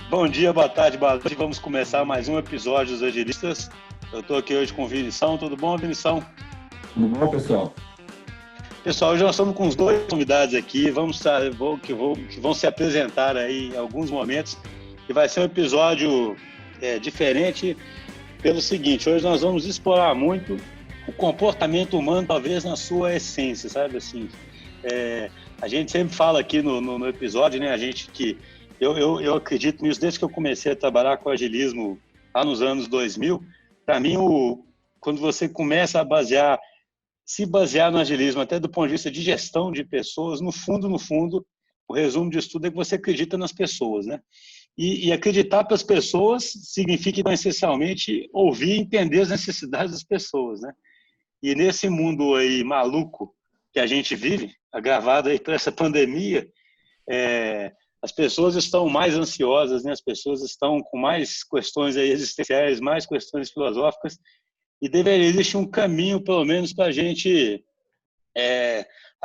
Bom dia, boa tarde, boa noite. Vamos começar mais um episódio dos Agilistas. Eu estou aqui hoje com o Vinição. Tudo bom, Vinição? Tudo bom, pessoal? Pessoal, hoje nós estamos com os dois convidados aqui, que vão se apresentar aí em alguns momentos. E vai ser um episódio diferente pelo seguinte: hoje nós vamos explorar muito o comportamento humano, talvez na sua essência, sabe? Assim, a gente sempre fala aqui no episódio, né? Eu acredito nisso desde que eu comecei a trabalhar com agilismo lá nos anos 2000. Para mim, quando você começa a se basear no agilismo, até do ponto de vista de gestão de pessoas, no fundo, o resumo disso tudo é que você acredita nas pessoas, né? E acreditar para as pessoas significa, então, essencialmente, ouvir e entender as necessidades das pessoas, né? E nesse mundo aí maluco que a gente vive, agravado aí por essa pandemia, as pessoas estão mais ansiosas, né? As pessoas estão com mais questões aí existenciais, mais questões filosóficas, e deveria existir um caminho, pelo menos, para a gente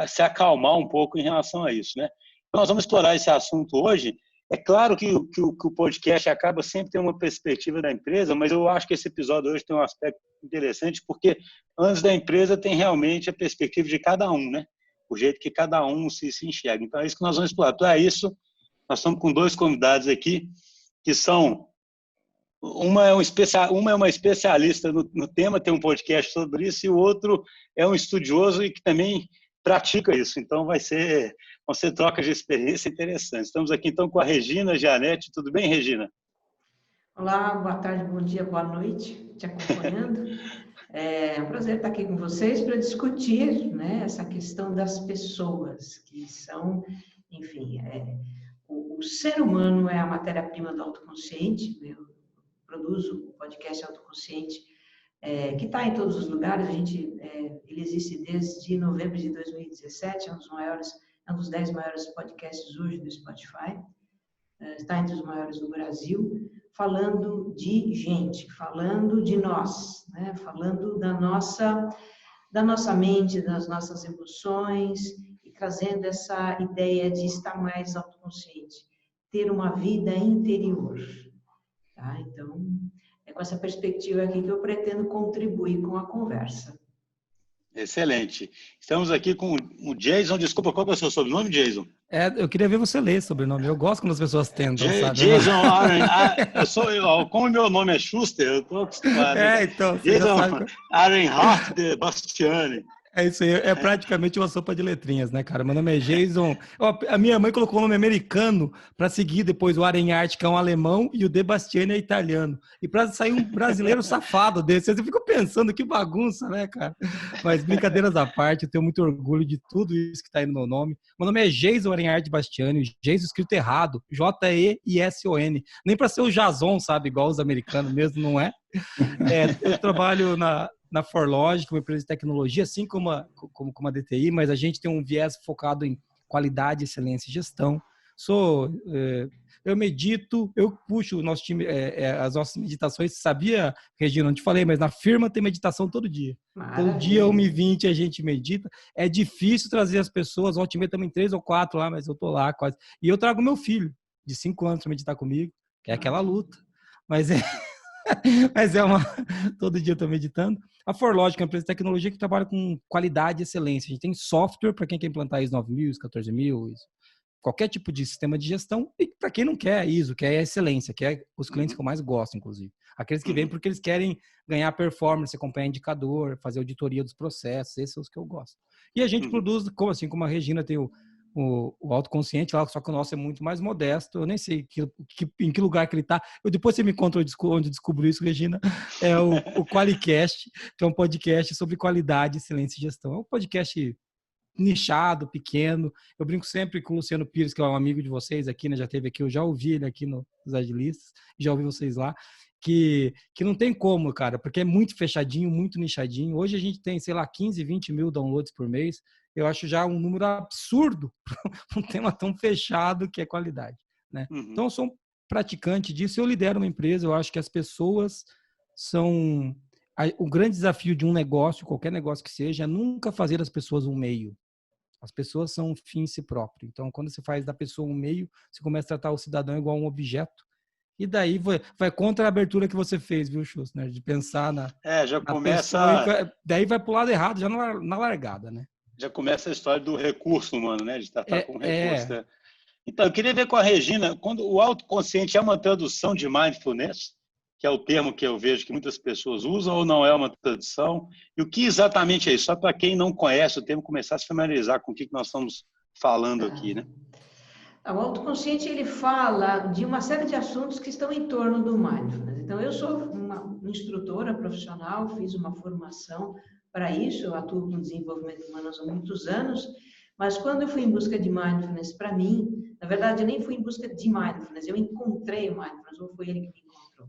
se acalmar um pouco em relação a isso, né? Então, nós vamos explorar esse assunto hoje. É claro que o podcast acaba sempre tendo uma perspectiva da empresa, mas eu acho que esse episódio hoje tem um aspecto interessante, porque antes da empresa tem realmente a perspectiva de cada um, né? O jeito que cada um se enxerga. Então, é isso que nós vamos explorar. Para isso, nós estamos com dois convidados aqui, que são... Uma é uma especialista no tema, tem um podcast sobre isso, e o outro é um estudioso e que também pratica isso. Então, vão ser trocas de experiência interessantes. Estamos aqui, então, com a Regina Gianetti. Tudo bem, Regina? Olá, boa tarde, bom dia, boa noite, te acompanhando. É um prazer estar aqui com vocês para discutir, né, essa questão das pessoas, que são, enfim, o ser humano é a matéria-prima do autoconsciente. Eu produzo o podcast Autoconsciente, que está em todos os lugares. Ele existe desde novembro de 2017, é um dos 10 maiores podcasts hoje do Spotify, está entre os maiores do Brasil, falando de gente, falando de nós, né? Falando da nossa mente, das nossas emoções, e trazendo essa ideia de estar mais autoconsciente, ter uma vida interior. Tá? Então, é com essa perspectiva aqui que eu pretendo contribuir com a conversa. Excelente. Estamos aqui com o Jason. Desculpa, qual é o seu sobrenome, Jason? Eu queria ver você ler sobrenome. Eu gosto quando as pessoas tentam, sabe? Jason Aaron. Como meu nome é Schuster, eu estou acostumado. Então, você Jason já sabe. Arenhart de Bastiani. É isso aí, é praticamente uma sopa de letrinhas, né, cara? Meu nome é Jason. A minha mãe colocou o nome americano para seguir depois o Arenhart, que é um alemão, e o De Bastiani é italiano. E para sair um brasileiro safado desse, eu fico pensando que bagunça, né, cara? Mas brincadeiras à parte, eu tenho muito orgulho de tudo isso que está aí no meu nome. Meu nome é Jason Arenhart Bastiani, Jason escrito errado, J-E-I-S-O-N. Nem para ser o Jason, sabe? Igual os americanos mesmo, não é? Eu trabalho na ForLogic, uma empresa de tecnologia, assim como a DTI, mas a gente tem um viés focado em qualidade, excelência e gestão. Eu medito, eu puxo o nosso time, as nossas meditações. Sabia, Regina, não te falei, mas na firma tem meditação todo dia. Maravilha. Todo dia, 1h20, a gente medita. É difícil trazer as pessoas, ontem mesmo também 3 ou 4 lá, mas eu tô lá quase. E eu trago meu filho, de 5 anos, para meditar comigo, que é aquela luta. Mas todo dia eu estou meditando. A ForLogic é uma empresa de tecnologia que trabalha com qualidade e excelência. A gente tem software para quem quer implantar ISO 9000, ISO 14000, qualquer tipo de sistema de gestão. E para quem não quer ISO, quer a excelência, quer os clientes que eu mais gosto, inclusive. Aqueles que vêm porque eles querem ganhar performance, acompanhar indicador, fazer auditoria dos processos. Esses são os que eu gosto. E a gente produz, como a Regina tem o autoconsciente lá, só que o nosso é muito mais modesto. Eu nem sei em que lugar que ele está. Depois você me conta onde eu descubro isso, Regina. É o QualiCast, que é um podcast sobre qualidade, excelência e gestão. É um podcast nichado, pequeno. Eu brinco sempre com o Luciano Pires, que é um amigo de vocês aqui, né? Já esteve aqui, eu já ouvi ele aqui nos Agilistas, já ouvi vocês lá. Que não tem como, cara, porque é muito fechadinho, muito nichadinho. Hoje a gente tem, 15, 20 mil downloads por mês. Eu acho já um número absurdo para um tema tão fechado que é qualidade, né? Então, eu sou um praticante disso. Eu lidero uma empresa. Eu acho que as pessoas são... O grande desafio de um negócio, qualquer negócio que seja, é nunca fazer das pessoas um meio. As pessoas são um fim em si próprio. Então, quando você faz da pessoa um meio, você começa a tratar o cidadão igual a um objeto. E daí vai contra a abertura que você fez, viu, Schussner? De pensar Já na começa, pessoa, daí vai pro lado errado, já na largada, né? já começa a história do recurso humano, né? De tratar como recurso. É, Né? Então, eu queria ver com a Regina, quando o autoconsciente é uma tradução de mindfulness, que é o termo que eu vejo que muitas pessoas usam, ou não é uma tradução? E o que exatamente é isso? Só para quem não conhece o termo, começar a se familiarizar com o que nós estamos falando aqui, né? O autoconsciente, ele fala de uma série de assuntos que estão em torno do mindfulness. Então, eu sou uma instrutora profissional, fiz uma formação para isso, eu atuo com desenvolvimento humano há muitos anos, mas quando eu fui em busca de mindfulness para mim, na verdade, eu nem fui em busca de mindfulness, eu encontrei o mindfulness, ou foi ele que me encontrou.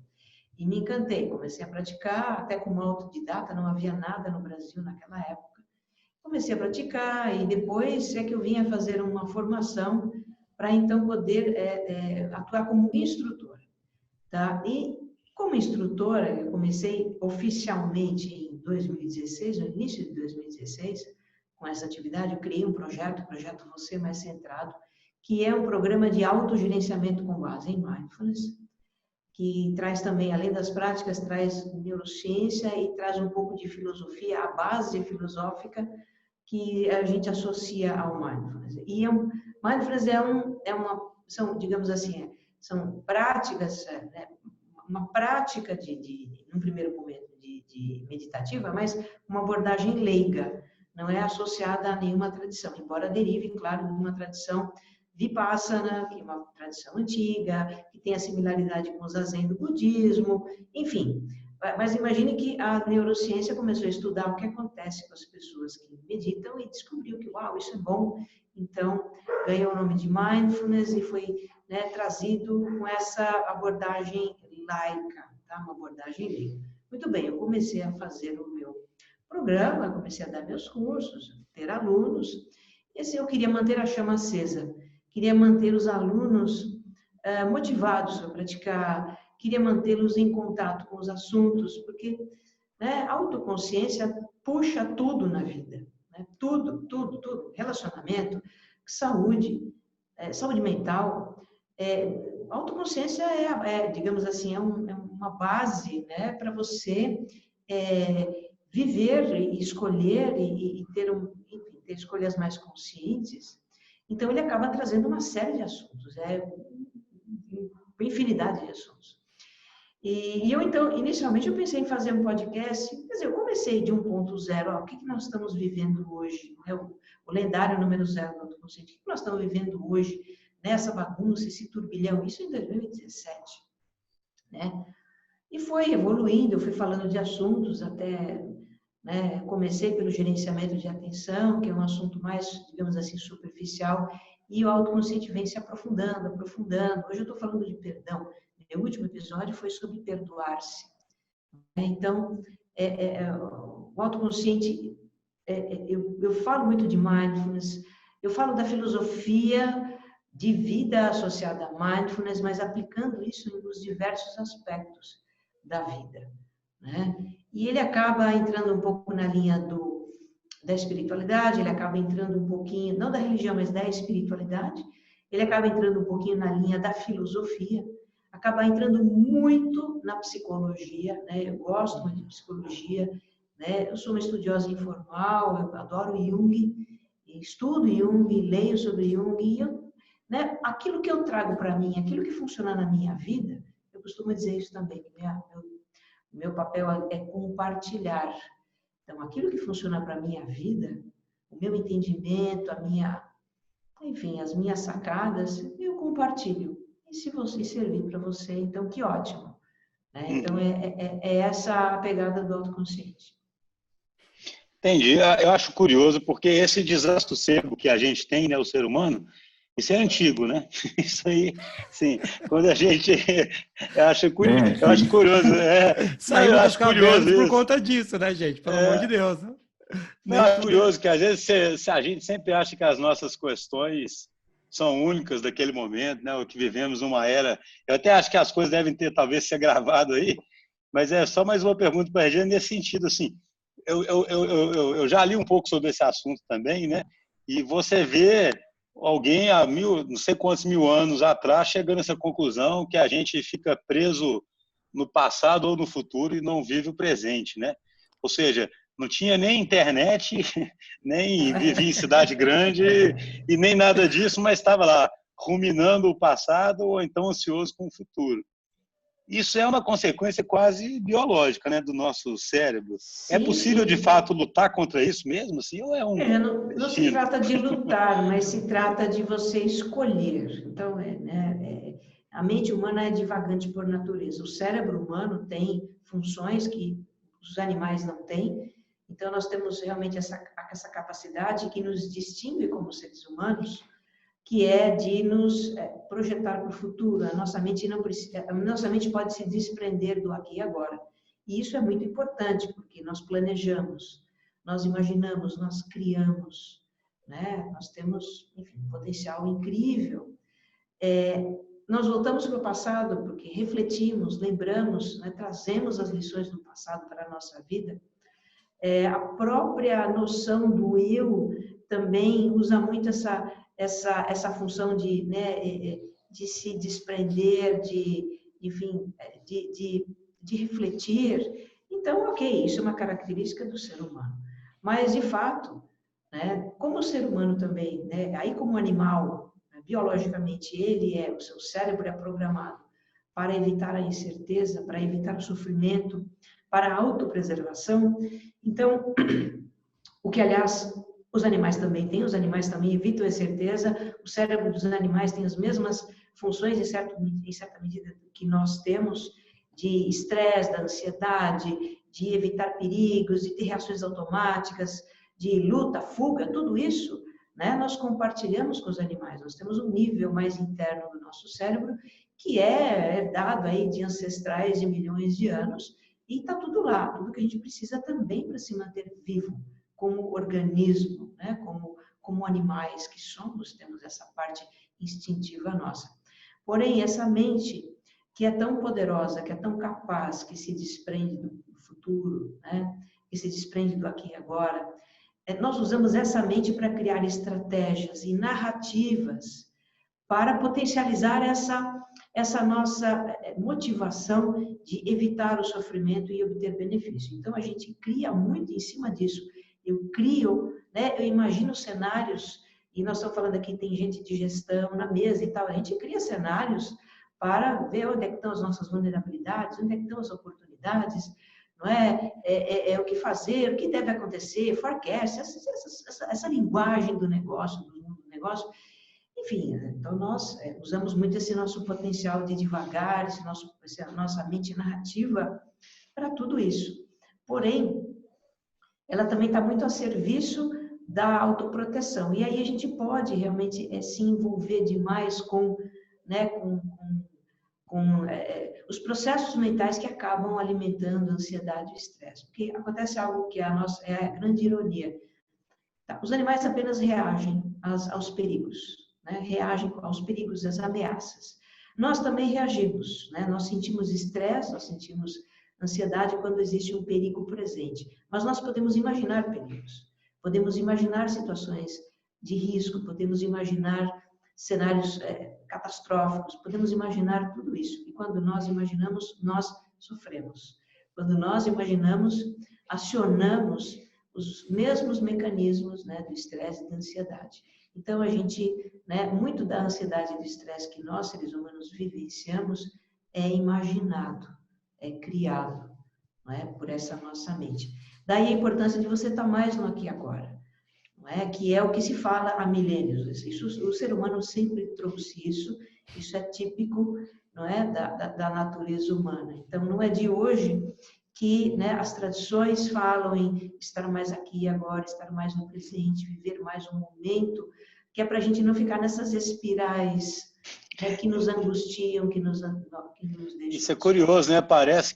E me encantei, comecei a praticar, até como autodidata, não havia nada no Brasil naquela época. Comecei a praticar e depois é que eu vim a fazer uma formação para então poder atuar como instrutora, tá? E como instrutora, eu comecei oficialmente em 2016, no início de 2016, com essa atividade, eu criei um projeto, o projeto Você Mais Centrado, que é um programa de autogerenciamento com base em mindfulness, que traz também, além das práticas, traz neurociência e traz um pouco de filosofia, a base filosófica que a gente associa ao mindfulness. E mindfulness são, digamos assim, são práticas, né, uma prática num primeiro momento, de meditativa, mas uma abordagem leiga, não é associada a nenhuma tradição, embora derive, claro, de uma tradição Vipassana, que é uma tradição antiga, que tem a similaridade com o Zazen do budismo, enfim. Mas imagine que a neurociência começou a estudar o que acontece com as pessoas que meditam e descobriu que, uau, isso é bom. Então, ganhou o nome de mindfulness e foi, né, trazido com essa abordagem laica, tá? Uma abordagem leiga. Muito bem, eu comecei a fazer o meu programa, comecei a dar meus cursos, ter alunos, e assim, eu queria manter a chama acesa, queria manter os alunos motivados a praticar, queria mantê-los em contato com os assuntos, porque, né, a autoconsciência puxa tudo na vida, né? Tudo, tudo, tudo. Relacionamento, saúde, saúde mental. A autoconsciência digamos assim, é uma base, né, para você viver e escolher e ter, enfim, ter escolhas mais conscientes. Então, ele acaba trazendo uma série de assuntos, uma infinidade de assuntos. E eu, então, inicialmente, eu pensei em fazer um podcast, quer dizer, eu comecei de 1.0, o que nós estamos vivendo hoje, né? O lendário número 0 do autoconsciente, o que nós estamos vivendo hoje, nessa bagunça, esse turbilhão, isso em 2017, né? E foi evoluindo, eu fui falando de assuntos até, né, comecei pelo gerenciamento de atenção, que é um assunto mais, digamos assim, superficial, e o autoconsciente vem se aprofundando, aprofundando. Hoje eu estou falando de perdão. Meu último episódio foi sobre perdoar-se. Então, o autoconsciente, eu falo muito de mindfulness, eu falo da filosofia de vida associada a mindfulness, mas aplicando isso nos diversos aspectos da vida, né? E ele acaba entrando um pouco na linha da espiritualidade, ele acaba entrando um pouquinho, não da religião, mas da espiritualidade, ele acaba entrando um pouquinho na linha da filosofia, acaba entrando muito na psicologia, né? Eu gosto muito de psicologia, né? Eu sou uma estudiosa informal, eu adoro Jung, estudo Jung, leio sobre Jung, e né, aquilo que eu trago para mim, aquilo que funciona na minha vida, eu costumo dizer isso também, meu papel é compartilhar. Então, aquilo que funciona para a minha vida, o meu entendimento, enfim, as minhas sacadas, eu compartilho. E se você servir para você, então que ótimo. Né? Então, é essa a pegada do autoconsciente. Entendi. Eu acho curioso, porque esse desassossego que a gente tem, né, o ser humano, isso é antigo, né? Isso aí, sim. Quando a gente... Eu acho curioso. Saiu eu das acho curioso cavernas por isso. conta disso, né, gente? Pelo amor de Deus. Não, é curioso que às vezes a gente sempre acha que as nossas questões são únicas daquele momento, né? O que vivemos uma era... Eu até acho que as coisas devem ter, talvez, ser gravado aí, mas é só mais uma pergunta para a Regina nesse sentido, assim. Eu já li um pouco sobre esse assunto também, né? E você vê alguém há não sei quantos mil anos atrás chegando a essa conclusão que a gente fica preso no passado ou no futuro e não vive o presente, né? Ou seja, não tinha nem internet, nem vivia em cidade grande e nem nada disso, mas estava lá ruminando o passado ou então ansioso com o futuro. Isso é uma consequência quase biológica, né, do nosso cérebro. Sim, É possível, sim. de fato, lutar contra isso mesmo? Assim, ou é um Não se trata de lutar, mas se trata de você escolher. Então, a mente humana é divagante por natureza. O cérebro humano tem funções que os animais não têm. Então, nós temos realmente essa capacidade que nos distingue como seres humanos, que é de nos projetar para o futuro. A nossa mente pode se desprender do aqui e agora. E isso é muito importante, porque nós planejamos, nós imaginamos, nós criamos, né? Nós temos, enfim, um potencial incrível. Nós voltamos para o passado porque refletimos, lembramos, né? Trazemos as lições do passado para a nossa vida. A própria noção do eu também usa muito essa função de, né, de se desprender, enfim, de refletir. Então, ok, isso é uma característica do ser humano. Mas, de fato, né, como o ser humano também, né, aí como animal, né, biologicamente, o seu cérebro é programado para evitar a incerteza, para evitar o sofrimento, para a autopreservação. Então, o que, aliás, os animais também têm, os animais também evitam a incerteza, o cérebro dos animais tem as mesmas funções, em certa medida, que nós temos, de estresse, da ansiedade, de evitar perigos, de ter reações automáticas, de luta, fuga, tudo isso, né, nós compartilhamos com os animais. Nós temos um nível mais interno do nosso cérebro que é herdado aí de ancestrais de milhões de anos e está tudo lá, tudo que a gente precisa também para se manter vivo como organismo, né, como animais que somos, temos essa parte instintiva nossa. Porém, essa mente que é tão poderosa, que é tão capaz, que se desprende do futuro, né? Que se desprende do aqui e agora, nós usamos essa mente para criar estratégias e narrativas para potencializar essa nossa motivação de evitar o sofrimento e obter benefício. Então, a gente cria muito em cima disso. Eu crio, né? Eu imagino cenários, e nós estamos falando aqui, tem gente de gestão na mesa e tal, a gente cria cenários para ver onde é que estão as nossas vulnerabilidades, onde é que estão as oportunidades, não é? O que fazer, o que deve acontecer, forecast, essa linguagem do negócio, do mundo do negócio. Enfim, então nós usamos muito esse nosso potencial de divagar, essa nossa mente narrativa para tudo isso. Porém, ela também está muito a serviço da autoproteção. E aí a gente pode realmente se envolver demais com, né, com os processos mentais que acabam alimentando a ansiedade e o estresse. Porque acontece algo que é a grande ironia. Tá? Os animais apenas reagem aos perigos, né? Reagem aos perigos, às ameaças. Nós também reagimos, né? Nós sentimos estresse, nós sentimos ansiedade quando existe um perigo presente. Mas nós podemos imaginar perigos, podemos imaginar situações de risco, podemos imaginar cenários catastróficos, podemos imaginar tudo isso. E quando nós imaginamos, nós sofremos. Quando nós imaginamos, acionamos os mesmos mecanismos, né, do estresse e da ansiedade. Então, a gente, né, muito da ansiedade e do estresse que nós, seres humanos, vivenciamos é imaginado, é criado, não é, por essa nossa mente. Daí a importância de você estar mais no aqui e agora. Que é o que se fala há milênios. Isso, o ser humano sempre trouxe isso é típico, não é, da natureza humana. Então, não é de hoje que, né, as tradições falam em estar mais aqui e agora, estar mais no presente, viver mais um momento, que é para a gente não ficar nessas espirais, né, que nos angustiam, que nos deixam... Isso é curioso, né? Parece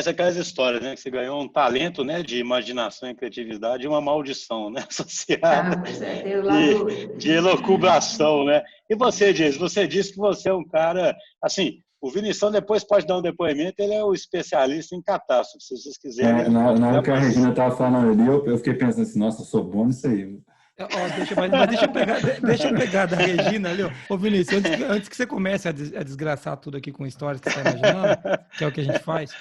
aquelas histórias, né? Que você ganhou um talento, né, de imaginação e criatividade e uma maldição, né? Associada tem o lado... de elucubração, né? E você disse que você é um cara... Assim, o Vinição depois pode dar um depoimento, ele é o especialista em catástrofe, se vocês quiserem. Na hora que a Regina estava falando ali, eu fiquei pensando assim, nossa, eu sou bom nisso aí. Ó, deixa eu pegar da Regina ali, ó. Ô, Vinícius, antes que você comece a desgraçar tudo aqui com histórias que você está imaginando, que é o que a gente faz,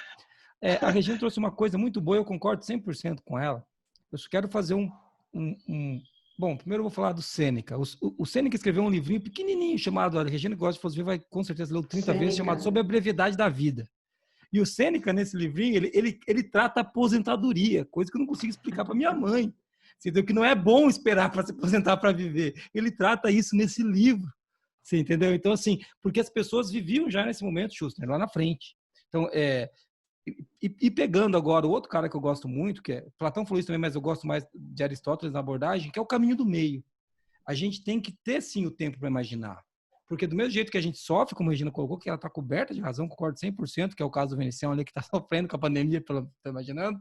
a Regina trouxe uma coisa muito boa, eu concordo 100% com ela. Eu só quero fazer Bom, primeiro eu vou falar do Sêneca. O Sêneca escreveu um livrinho pequenininho chamado, a Regina que gosta de filosofia vai com certeza ler 30 vezes, chamado Sobre a Brevidade da Vida. E o Sêneca, nesse livrinho, ele trata a aposentadoria, coisa que eu não consigo explicar para minha mãe. Você entendeu? Que não é bom esperar para se aposentar para viver. Ele trata isso nesse livro. Você entendeu? Então, assim, porque as pessoas viviam já nesse momento, Schuster, lá na frente. Então, e pegando agora o outro cara que eu gosto muito, que Platão falou isso também, mas eu gosto mais de Aristóteles na abordagem, que é o caminho do meio. A gente tem que ter, sim, o tempo para imaginar. Porque do mesmo jeito que a gente sofre, como a Regina colocou, que ela está coberta de razão, concordo 100%, que é o caso do Venecião ali, que está sofrendo com a pandemia, estou imaginando,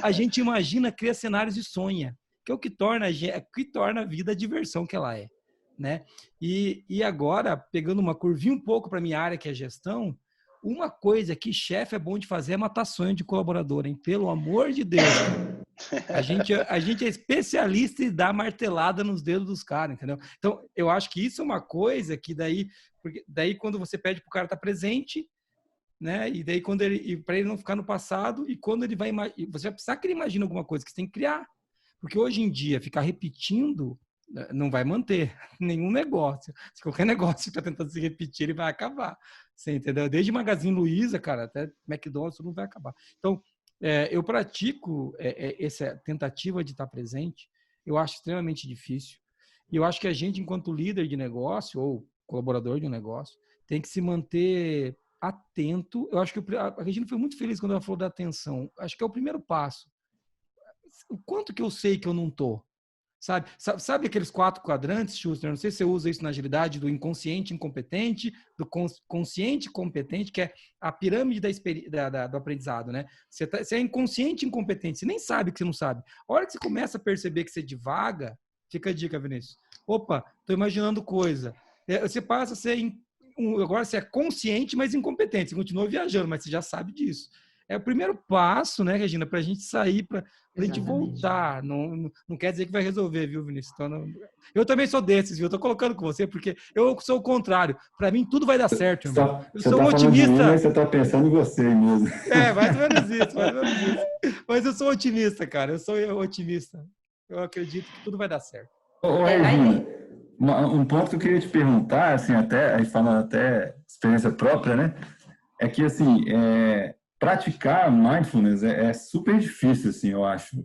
a gente imagina, cria cenários e sonha, que é o que torna a vida a diversão que ela é. Né? E agora, pegando uma curvinha um pouco para a minha área, que é gestão, uma coisa que chefe é bom de fazer é matar sonho de colaborador, hein? Pelo amor de Deus. A gente é especialista em dar martelada nos dedos dos caras, entendeu? Então, eu acho que isso é uma coisa que daí quando você pede pro cara estar presente, né? E daí para ele não ficar no passado, e quando ele vai você vai precisar que ele imagine alguma coisa que você tem que criar. Porque hoje em dia ficar repetindo não vai manter nenhum negócio. Se qualquer negócio está tentando se repetir, ele vai acabar. Você entendeu? Desde Magazine Luiza, cara, até McDonald's, não vai acabar. Então, eu pratico essa tentativa de estar presente. Eu acho extremamente difícil. E eu acho que a gente, enquanto líder de negócio ou colaborador de um negócio, tem que se manter atento. Eu acho que a Regina foi muito feliz quando ela falou da atenção. Acho que é o primeiro passo. O quanto que eu sei que eu não estou? Sabe aqueles 4 quadrantes, Schuster? Não sei se você usa isso na agilidade, do inconsciente incompetente, do consciente competente, que é a pirâmide do aprendizado, né? Você é inconsciente incompetente, você nem sabe que você não sabe. A hora que você começa a perceber que você divaga, fica a dica, Vinícius. Opa, estou imaginando coisa. Você passa a ser... Agora você é consciente, mas incompetente. Você continua viajando, mas você já sabe disso. É o primeiro passo, né, Regina, para a gente sair, para a gente voltar. Não quer dizer que vai resolver, viu, Vinícius? Então, eu também sou desses, viu? Estou colocando com você, porque eu sou o contrário. Para mim, tudo vai dar certo, irmão. Eu sou um otimista. Mim, mas você está pensando em você mesmo. Mais ou menos isso. Mas eu sou otimista, cara. Eu sou otimista. Eu acredito que tudo vai dar certo. Ô, Regina, um ponto que eu queria te perguntar, assim, aí falando até experiência própria, né? É que, assim, praticar mindfulness é super difícil, assim, eu acho.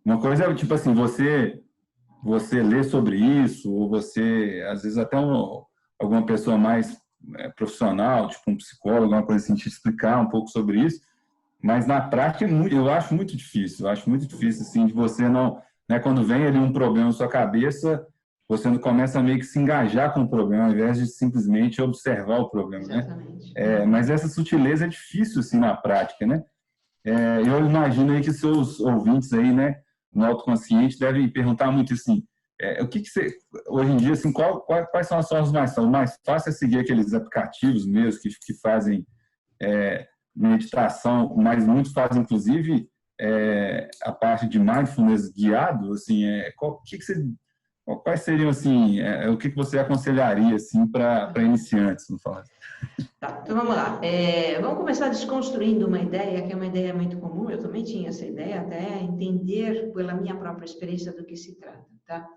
Uma coisa é, tipo assim, você lê sobre isso, ou você, às vezes, até alguma pessoa mais profissional, tipo um psicólogo, alguma coisa assim, te explicar um pouco sobre isso, mas na prática eu acho muito difícil. Eu acho muito difícil, assim, de você não... Né, quando vem ali um problema na sua cabeça, você não começa a meio que se engajar com o problema, ao invés de simplesmente observar o problema, Exatamente. né? Mas essa sutileza é difícil, assim, na prática, né? Eu imagino aí que seus ouvintes aí, né, no autoconsciente, devem perguntar muito assim, o que você, hoje em dia, assim, quais são as formas mais fáceis é seguir aqueles aplicativos mesmo que fazem meditação, mas muitos fazem, inclusive, a parte de mindfulness guiado, assim, quais seriam, assim, o que você aconselharia, assim, para iniciantes, não fala? Tá, então vamos lá. Vamos começar desconstruindo uma ideia, que é uma ideia muito comum, eu também tinha essa ideia, até entender pela minha própria experiência do que se trata, tá?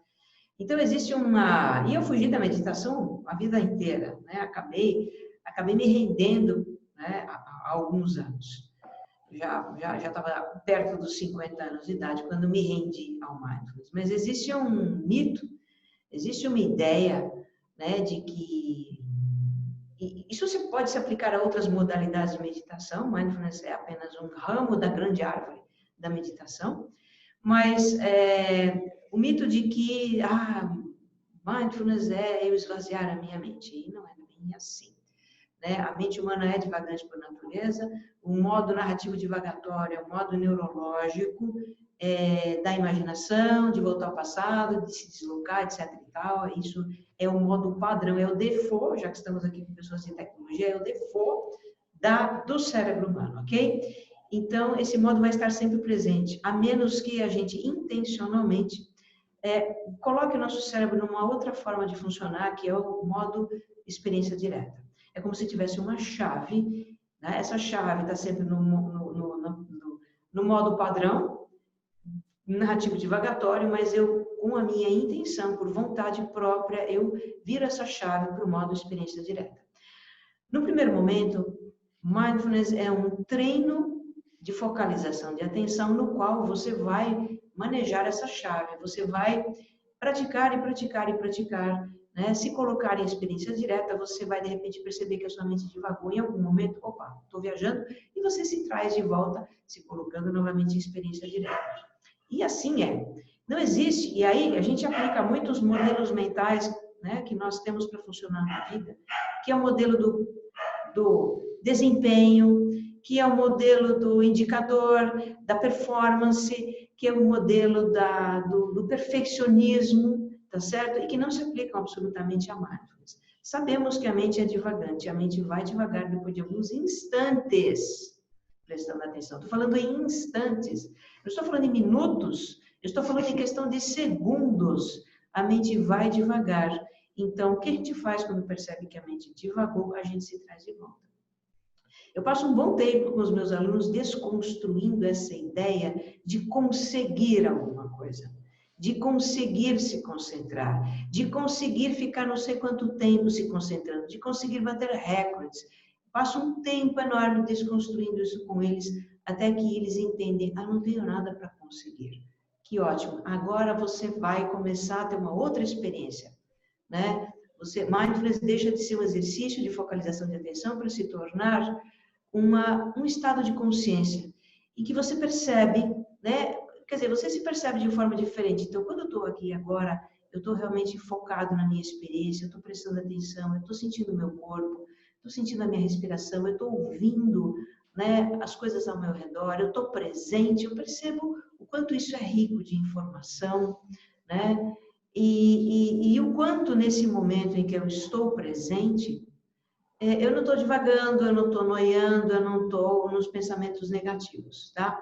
Então, existe e eu fugi da meditação a vida inteira, né? Acabei me rendendo, né, há alguns anos. Já estava perto dos 50 anos de idade quando me rendi ao mindfulness. Mas existe um mito, existe uma ideia, né, de que... Isso pode se aplicar a outras modalidades de meditação, mindfulness é apenas um ramo da grande árvore da meditação, mas o mito de que mindfulness é eu esvaziar a minha mente, e não é bem assim. Né? A mente humana é divagante por natureza, o modo narrativo divagatório é o modo neurológico da imaginação, de voltar ao passado, de se deslocar, etc. e tal. Isso é o modo padrão, é o default, já que estamos aqui com pessoas de tecnologia, é o default do cérebro humano, ok? Então, esse modo vai estar sempre presente, a menos que a gente intencionalmente coloque o nosso cérebro numa outra forma de funcionar, que é o modo experiência direta. É como se tivesse uma chave, né? Essa chave está sempre no modo padrão, narrativo divagatório, mas eu, com a minha intenção, por vontade própria, eu viro essa chave para o modo experiência direta. No primeiro momento, mindfulness é um treino de focalização de atenção no qual você vai manejar essa chave, você vai praticar e praticar e praticar, né? Se colocar em experiência direta, você vai de repente perceber que a sua mente divagou em algum momento, opa, estou viajando, e você se traz de volta, se colocando novamente em experiência direta. E assim é. Não existe, e aí a gente aplica muitos modelos mentais, né, que nós temos para funcionar na vida, que é o modelo do desempenho, que é o modelo do indicador, da performance, que é o modelo do perfeccionismo, tá certo? E que não se aplicam absolutamente a mindfulness. Sabemos que a mente é divagante, a mente vai devagar depois de alguns instantes, prestando atenção. Estou falando em instantes, eu estou falando em minutos, eu estou falando em questão de segundos. A mente vai devagar. Então, o que a gente faz quando percebe que a mente divagou? A gente se traz de volta. Eu passo um bom tempo com os meus alunos desconstruindo essa ideia de conseguir alguma coisa, de conseguir se concentrar, de conseguir ficar não sei quanto tempo se concentrando, de conseguir bater recordes. Passo um tempo enorme desconstruindo isso com eles, até que eles entendem, não tenho nada para conseguir. Que ótimo, agora você vai começar a ter uma outra experiência, né? Mindfulness deixa de ser um exercício de focalização de atenção para se tornar um estado de consciência, em que você percebe, né? Quer dizer, você se percebe de forma diferente. Então, quando eu estou aqui agora, eu estou realmente focado na minha experiência, eu estou prestando atenção, eu estou sentindo o meu corpo, estou sentindo a minha respiração, eu estou ouvindo, né, as coisas ao meu redor, eu estou presente, eu percebo o quanto isso é rico de informação, né? E o quanto nesse momento em que eu estou presente, eu não estou divagando, eu não estou noiando, eu não estou nos pensamentos negativos, tá?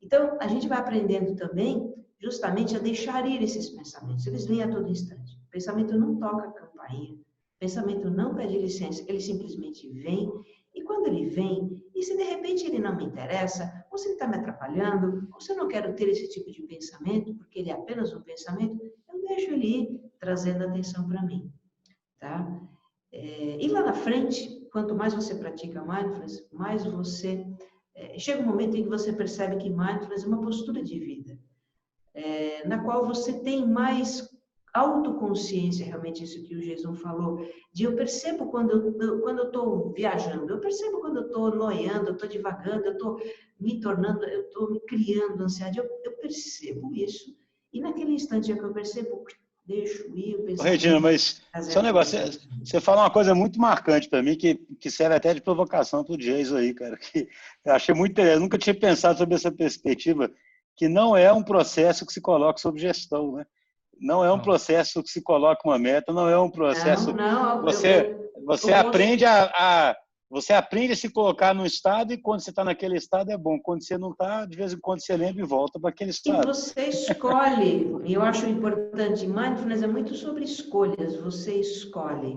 Então, a gente vai aprendendo também, justamente, a deixar ir esses pensamentos. Eles vêm a todo instante. O pensamento não toca a campainha, o pensamento não pede licença, ele simplesmente vem. E quando ele vem, e se de repente ele não me interessa, ou se ele está me atrapalhando, ou se eu não quero ter esse tipo de pensamento, porque ele é apenas um pensamento, eu deixo ele ir, trazendo atenção para mim, tá? E lá na frente, quanto mais você pratica mindfulness, mais você... chega um momento em que você percebe que mindfulness é uma postura de vida, na qual você tem mais autoconsciência, realmente isso que o Jesus falou, de eu percebo quando eu estou viajando, eu percebo quando eu estou noiando, eu estou divagando, eu estou me tornando, eu estou me criando ansiedade, eu percebo isso. E naquele instante que eu percebo, deixo ir, eu penso... Regina, mas só um negócio, você fala uma coisa muito marcante para mim, que serve até de provocação para o Jason aí, cara, que eu achei muito interessante, eu nunca tinha pensado sobre essa perspectiva, que não é um processo que se coloca sob gestão, né? Não é um processo que se coloca uma meta, não é um processo... Não, você aprende você aprende a se colocar num estado e quando você está naquele estado é bom. Quando você não está, de vez em quando você lembra e volta para aquele estado. E você escolhe, e eu acho importante, mindfulness é muito sobre escolhas, você escolhe.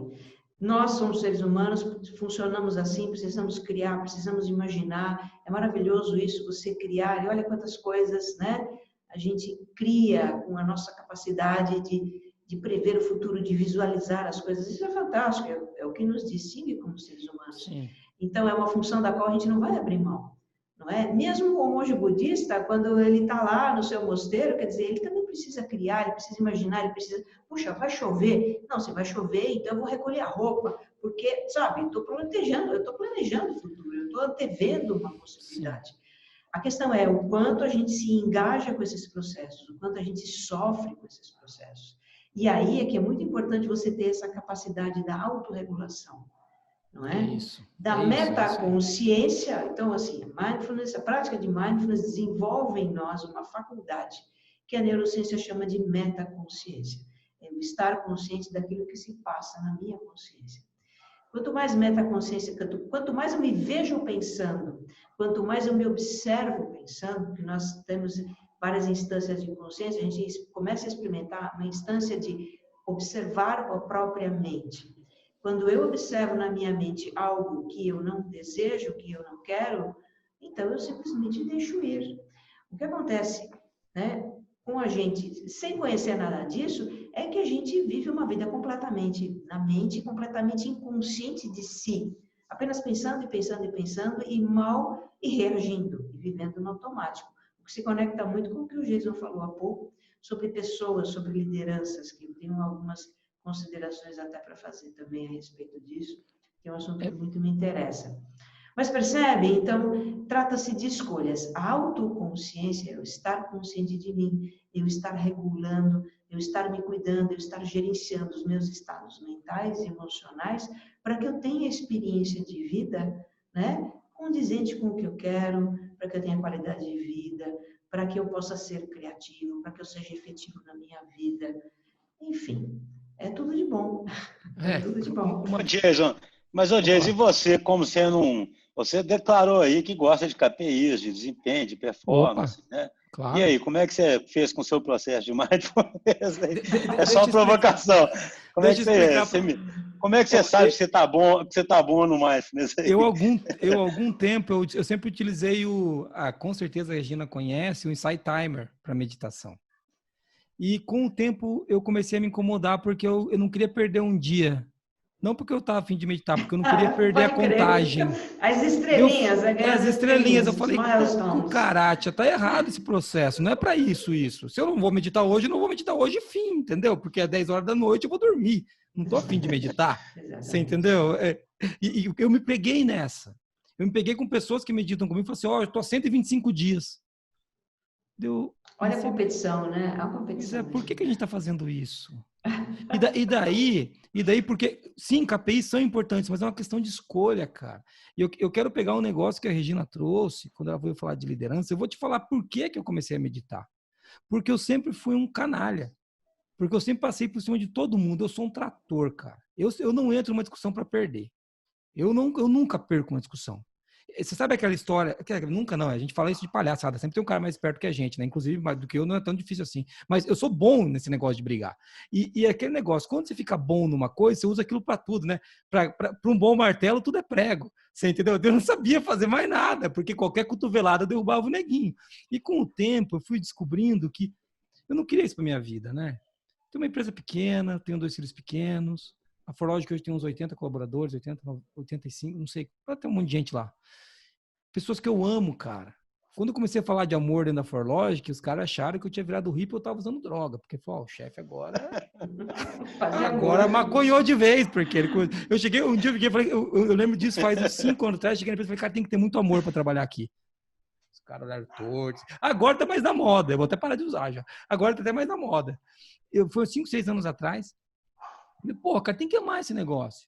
Nós somos seres humanos, funcionamos assim, precisamos criar, precisamos imaginar. É maravilhoso isso, você criar, e olha quantas coisas, né? A gente cria com a nossa capacidade de prever o futuro, de visualizar as coisas. Isso é fantástico, é o que nos distingue como seres humanos. Sim. Então, é uma função da qual a gente não vai abrir mão, não é? Mesmo o monge budista, quando ele está lá no seu mosteiro, quer dizer, ele também precisa criar, ele precisa imaginar, ele precisa... Puxa, vai chover? Não, se vai chover, então eu vou recolher a roupa, porque, sabe, eu estou planejando o futuro, eu estou antevendo uma possibilidade. Sim. A questão é o quanto a gente se engaja com esses processos, o quanto a gente sofre com esses processos. E aí é que é muito importante você ter essa capacidade da autorregulação, não é? Da metaconsciência. Então, assim, mindfulness, a prática de mindfulness desenvolve em nós uma faculdade que a neurociência chama de metaconsciência. É o estar consciente daquilo que se passa na minha consciência. Quanto mais metaconsciência, quanto mais eu me vejo pensando, quanto mais eu me observo pensando, que nós temos várias instâncias de consciência, a gente começa a experimentar uma instância de observar a própria mente. Quando eu observo na minha mente algo que eu não desejo, que eu não quero, então eu simplesmente deixo ir. O que acontece, né, com a gente, sem conhecer nada disso, é que a gente vive uma vida completamente na mente, completamente inconsciente de si, apenas pensando e pensando e pensando e mal e reagindo, e vivendo no automático. O que se conecta muito com o que o Jason falou há pouco, sobre pessoas, sobre lideranças, que eu tenho algumas considerações até para fazer também a respeito disso, que é um assunto que muito me interessa. Mas percebe? Então, trata-se de escolhas. A autoconsciência, eu estar consciente de mim, eu estar regulando, eu estar me cuidando, eu estar gerenciando os meus estados mentais e emocionais para que eu tenha experiência de vida, né, condizente com o que eu quero, para que eu tenha qualidade de vida, para que eu possa ser criativo, para que eu seja efetivo na minha vida. Enfim, é tudo de bom. É tudo de bom. Ô, Jason, mas, Jason, e você, como sendo você declarou aí que gosta de KPIs, de desempenho, de performance, né? Claro. E aí, como é que você fez com o seu processo de mindfulness? É só uma provocação. Como é que você sabe que você está bom no mindfulness? Eu algum tempo, eu sempre utilizei com certeza a Regina conhece, o Insight Timer para meditação. E com o tempo eu comecei a me incomodar porque eu não queria perder um dia. Não porque eu estava a fim de meditar, porque eu não queria perder a contagem. As estrelinhas. As estrelinhas. Eu falei, cucaracha, tá errado esse processo. Não é para isso. Se eu não vou meditar hoje, eu não vou meditar hoje, fim, entendeu? Porque é 10 horas da noite eu vou dormir. Não tô a fim de meditar. Você entendeu? E eu me peguei nessa. Eu me peguei com pessoas que meditam comigo e falaram assim, eu tô há 125 dias. Olha a competição, né? A competição. Por que a gente está fazendo isso? E daí, porque, sim, KPIs são importantes, mas é uma questão de escolha, cara. E eu quero pegar um negócio que a Regina trouxe, quando ela veio falar de liderança, eu vou te falar por que eu comecei a meditar. Porque eu sempre fui um canalha. Porque eu sempre passei por cima de todo mundo. Eu sou um trator, cara. Eu não entro numa discussão para perder. Eu nunca perco uma discussão. Você sabe aquela história? Nunca não, a gente fala isso de palhaçada. Sempre tem um cara mais esperto que a gente, né? Inclusive, mais do que eu, não é tão difícil assim. Mas eu sou bom nesse negócio de brigar. E aquele negócio, quando você fica bom numa coisa, você usa aquilo para tudo, né? Para um bom martelo, tudo é prego. Você entendeu? Eu não sabia fazer mais nada, porque qualquer cotovelada derrubava o neguinho. E com o tempo, eu fui descobrindo que eu não queria isso para minha vida, né? Tenho uma empresa pequena, tenho 2 filhos pequenos. A Forlogic hoje tem uns 80 colaboradores, 80, 85, não sei. Tem um monte de gente lá. Pessoas que eu amo, cara. Quando eu comecei a falar de amor dentro da Forlogic, os caras acharam que eu tinha virado hippie e eu tava usando droga. Porque, o chefe agora maconhou de vez. Porque eu cheguei, um dia eu lembro disso faz uns 5 anos atrás, cheguei na empresa e falei, cara, tem que ter muito amor para trabalhar aqui. Os caras olharam tortos. Agora tá mais na moda. Eu vou até parar de usar já. Agora tá até mais na moda. Foi 5, 6 anos atrás. Cara, tem que amar esse negócio.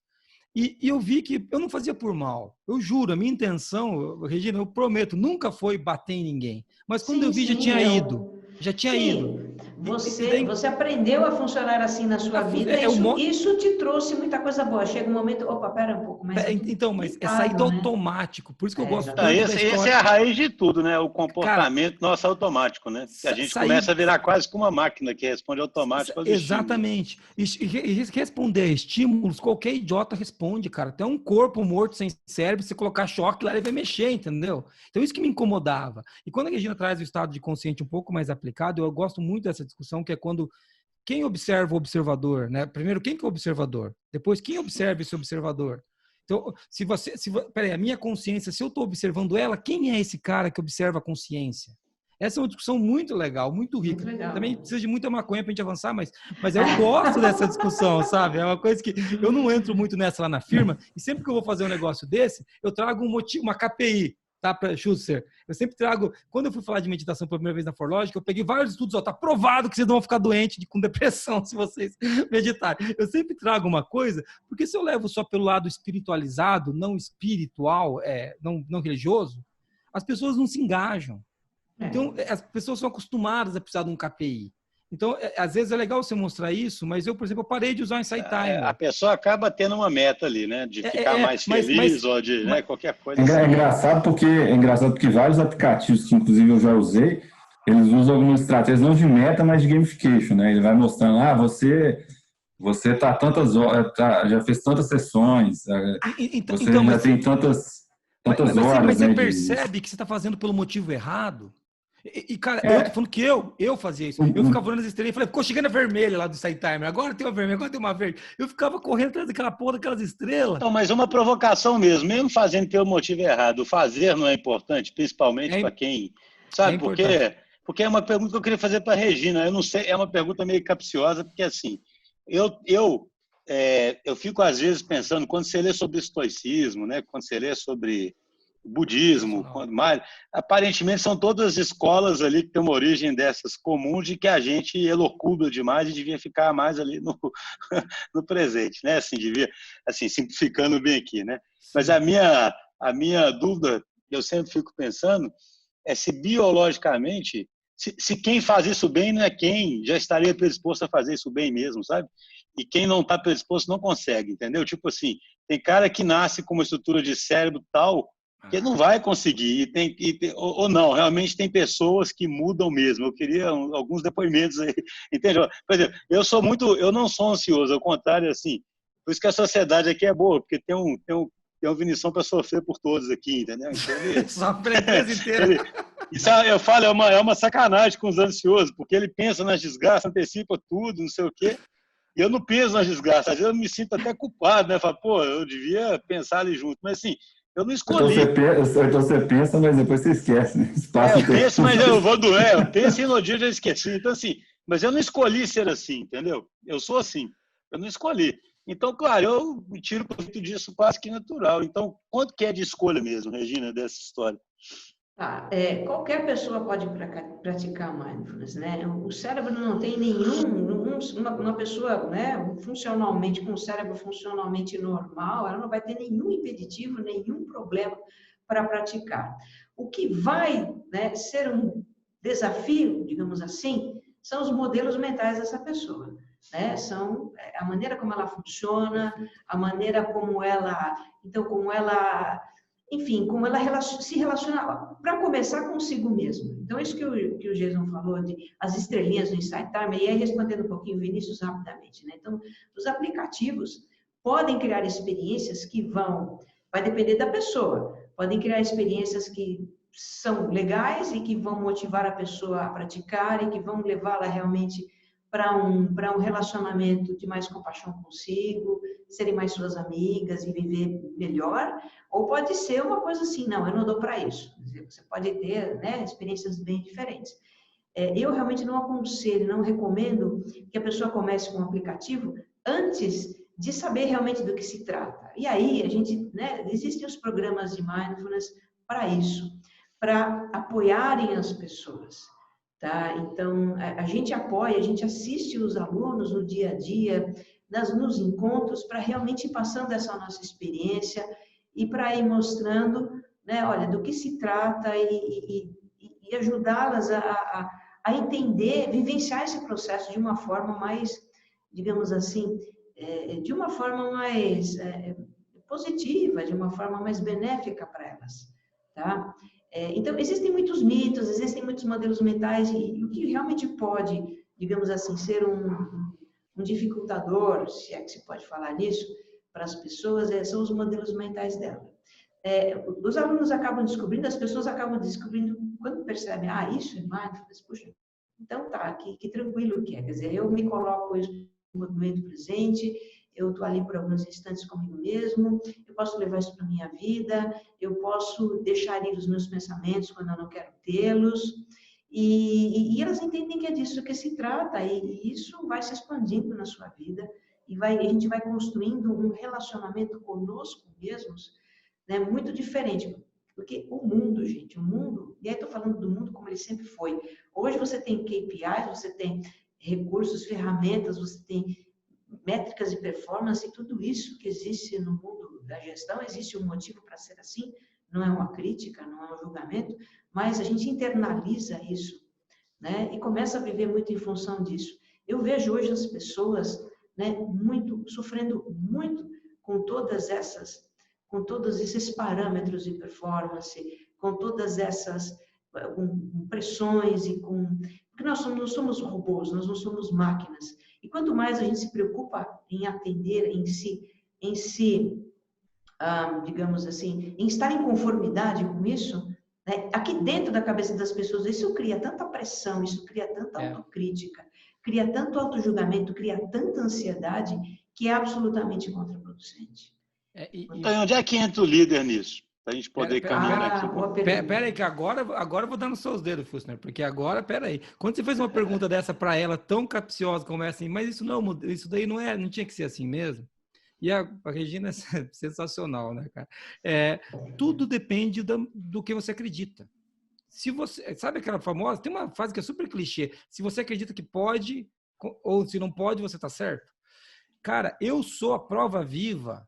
E eu vi que eu não fazia por mal. Eu juro, a minha intenção, Regina, eu prometo, nunca foi bater em ninguém. Mas quando eu vi, já tinha ido. Você aprendeu a funcionar assim na sua vida, isso te trouxe muita coisa boa. Chega um momento, pera um pouco. Mas é sair do automático. Por isso que eu gosto tanto da história. Essa é a raiz de tudo, né? O comportamento nosso automático, né? Que a gente começa a virar quase como uma máquina que responde automático aos exatamente. E responder a estímulos, qualquer idiota responde, cara. Até um corpo morto sem cérebro, se colocar choque lá, ele vai mexer, entendeu? Então isso que me incomodava. E quando a Regina traz o estado de consciente um pouco mais aplicado, eu gosto muito dessa discussão, que é quando quem observa o observador, né? Primeiro, quem que é o observador? Depois, quem observa esse observador? Então, peraí, a minha consciência, se eu estou observando ela, quem é esse cara que observa a consciência? Essa é uma discussão muito legal, muito rica. Muito legal. Também precisa de muita maconha para a gente avançar, mas eu gosto dessa discussão, sabe? É uma coisa que eu não entro muito nessa lá na firma, e sempre que eu vou fazer um negócio desse, eu trago uma KPI. Tá, Schuster? Eu sempre trago, quando eu fui falar de meditação pela primeira vez na Forlogic, eu peguei vários estudos, tá provado que vocês não vão ficar doentes com depressão se vocês meditarem. Eu sempre trago uma coisa, porque se eu levo só pelo lado espiritualizado, não espiritual, não religioso, as pessoas não se engajam. Então, as pessoas são acostumadas a precisar de um KPI. Então, às vezes é legal você mostrar isso, mas eu, por exemplo, parei de usar o Insight Timer. A pessoa acaba tendo uma meta ali, né? De ficar mais feliz ou de qualquer coisa. É engraçado porque vários aplicativos que, inclusive, eu já usei, eles usam algumas estratégias, não de meta, mas de gamification, né? Ele vai mostrando, você tá tantas horas, já fez tantas sessões, você Então, já tem tantas mas horas, você né? percebe que você está fazendo pelo motivo errado? Cara, eu tô É, falando que eu fazia isso. Eu ficava olhando as estrelas e falei, ficou chegando a vermelha lá do Side Timer. Agora tem uma vermelha, agora tem uma verde. Eu ficava correndo atrás daquela porra, daquelas estrelas. Então, mas uma provocação mesmo fazendo pelo motivo errado. O fazer não é importante, principalmente É, para quem. é Sabe por importante. quê? Porque é uma pergunta que eu queria fazer para a Regina. Eu não sei, é uma pergunta meio capciosa, porque assim, eu fico às vezes pensando, quando você lê sobre estoicismo, né? Quando você lê sobre budismo, Sensacional. quando mais, aparentemente são todas escolas ali que têm uma origem dessas comuns de que a gente elocubra demais e devia ficar mais ali no, no presente, né? Assim, devia, assim, simplificando bem aqui, né? Mas Sim. a minha dúvida, eu sempre fico pensando, é se biologicamente, se quem faz isso bem não é quem já estaria predisposto a fazer isso bem mesmo, sabe? E quem não está predisposto não consegue, entendeu? Tipo assim, tem cara que nasce com uma estrutura de cérebro tal que não vai conseguir, ou não, realmente tem pessoas que mudam mesmo. Eu queria alguns depoimentos aí, entendeu? Por exemplo, eu não sou ansioso, ao contrário, assim, por isso que a sociedade aqui é boa, porque tem um Vinição para sofrer por todos aqui, entendeu? Então Só pra empresa inteira. isso eu falo, é uma sacanagem com os ansiosos, porque ele pensa nas desgraças, antecipa tudo, não sei o quê, e eu não penso nas desgraças, às vezes eu me sinto até culpado, né? Falo, pô, eu devia pensar ali junto, mas assim, eu não escolhi. então você pensa, mas depois você esquece, né? Passa Eu o tempo. penso, mas eu vou doer. Eu penso e no dia eu já esqueci. Então, assim, mas eu não escolhi ser assim, entendeu? Eu sou assim. Eu não escolhi. Então, claro, eu me tiro proveito disso quase que natural. Então, quanto que é de escolha mesmo, Regina, dessa história? Tá, qualquer pessoa pode praticar mindfulness, né? O cérebro não tem uma pessoa, né, funcionalmente, com o cérebro funcionalmente normal, ela não vai ter nenhum impeditivo, nenhum problema para praticar. O que vai, né, ser um desafio, digamos assim, são os modelos mentais dessa pessoa, né? São a maneira como ela funciona, a maneira como ela, então, como ela, enfim, como ela se relaciona, para começar, consigo mesmo. Então, isso que o Jason falou, de as estrelinhas no Insight Timer, e aí respondendo um pouquinho o Vinícius rapidamente, né? Então, os aplicativos podem criar experiências que vai depender da pessoa, podem criar experiências que são legais e que vão motivar a pessoa a praticar e que vão levá-la realmente para um relacionamento de mais compaixão consigo, serem mais suas amigas e viver melhor. Ou pode ser uma coisa assim, não, eu não dou para isso. Você pode ter, né, experiências bem diferentes. Eu realmente não aconselho, não recomendo que a pessoa comece com um aplicativo antes de saber realmente do que se trata. E aí, né, existem os programas de mindfulness para isso, para apoiarem as pessoas. Tá? Então, a gente apoia, a gente assiste os alunos no dia a dia, nos encontros, para realmente ir passando essa nossa experiência e para ir mostrando, né, olha, do que se trata e ajudá-las a entender, vivenciar esse processo de uma forma mais, digamos assim, de uma forma mais positiva, de uma forma mais benéfica para elas, tá? Então, existem muitos mitos, existem muitos modelos mentais e o que realmente pode, digamos assim, ser um dificultador, se é que se pode falar nisso, para as pessoas, são os modelos mentais dela. Os alunos acabam descobrindo, as pessoas acabam descobrindo, quando percebem, isso é mindfulness, puxa, então tá, que tranquilo que é, quer dizer, eu me coloco no momento presente, eu estou ali por alguns instantes comigo mesmo, eu posso levar isso para a minha vida, eu posso deixar ir os meus pensamentos quando eu não quero tê-los, e elas entendem que é disso que se trata, e isso vai se expandindo na sua vida, a gente vai construindo um relacionamento conosco mesmos, né, muito diferente, porque o mundo, gente, e aí estou falando do mundo como ele sempre foi, hoje você tem KPIs, você tem recursos, ferramentas, você tem métricas de performance e tudo isso que existe no mundo da gestão, existe um motivo para ser assim, não é uma crítica, não é um julgamento, mas a gente internaliza isso, né, e começa a viver muito em função disso. Eu vejo hoje as pessoas, né, sofrendo muito com todos esses parâmetros de performance, com todas essas com pressões e com... Porque nós não somos robôs, nós não somos máquinas. E quanto mais a gente se preocupa em atender, digamos assim, em estar em conformidade com isso, né? Aqui dentro da cabeça das pessoas, isso cria tanta pressão, isso cria tanta autocrítica, cria tanto autojulgamento, cria tanta ansiedade, que é absolutamente contraproducente. Então, onde é que entra o líder nisso? Para a gente poder caminhar aqui. Pera aí, que agora eu vou dar nos seus dedos, Fusner, porque agora, pera aí. Quando você fez uma pergunta dessa para ela, tão capciosa como é assim, mas isso daí não tinha que ser assim mesmo? E a Regina é sensacional, né, cara? Tudo depende do que você acredita. Se você, sabe aquela famosa, tem uma frase que é super clichê, se você acredita que pode, ou se não pode, você tá certo. Cara, eu sou a prova viva.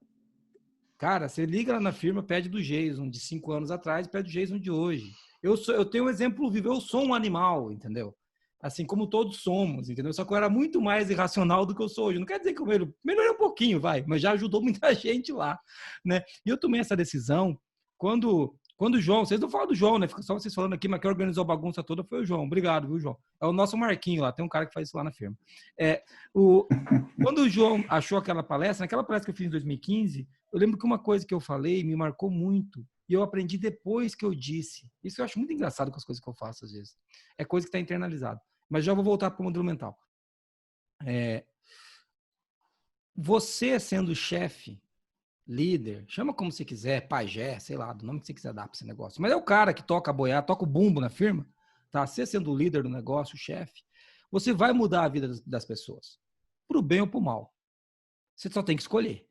Cara, você liga lá na firma, pede do Jason de 5 anos atrás, pede do Jason de hoje. Eu tenho um exemplo vivo, eu sou um animal, entendeu? Assim como todos somos, entendeu? Só que eu era muito mais irracional do que eu sou hoje. Não quer dizer que eu melhorei um pouquinho, vai, mas já ajudou muita gente lá, né? E eu tomei essa decisão quando o João, vocês não falam do João, né? Fica só vocês falando aqui, mas quem organizou a bagunça toda foi o João. Obrigado, viu, João? É o nosso Marquinho lá, tem um cara que faz isso lá na firma. Quando o João achou aquela palestra, naquela palestra que eu fiz em 2015, eu lembro que uma coisa que eu falei me marcou muito. E eu aprendi depois que eu disse. Isso eu acho muito engraçado com as coisas que eu faço, às vezes. É coisa que está internalizada. Mas já vou voltar para o modelo mental. Você sendo chefe, líder, chama como você quiser, pajé, sei lá, do nome que você quiser dar para esse negócio. Mas é o cara que toca a boiada, toca o bumbo na firma, tá? Você sendo o líder do negócio, o chefe, você vai mudar a vida das pessoas. Pro bem ou pro mal. Você só tem que escolher.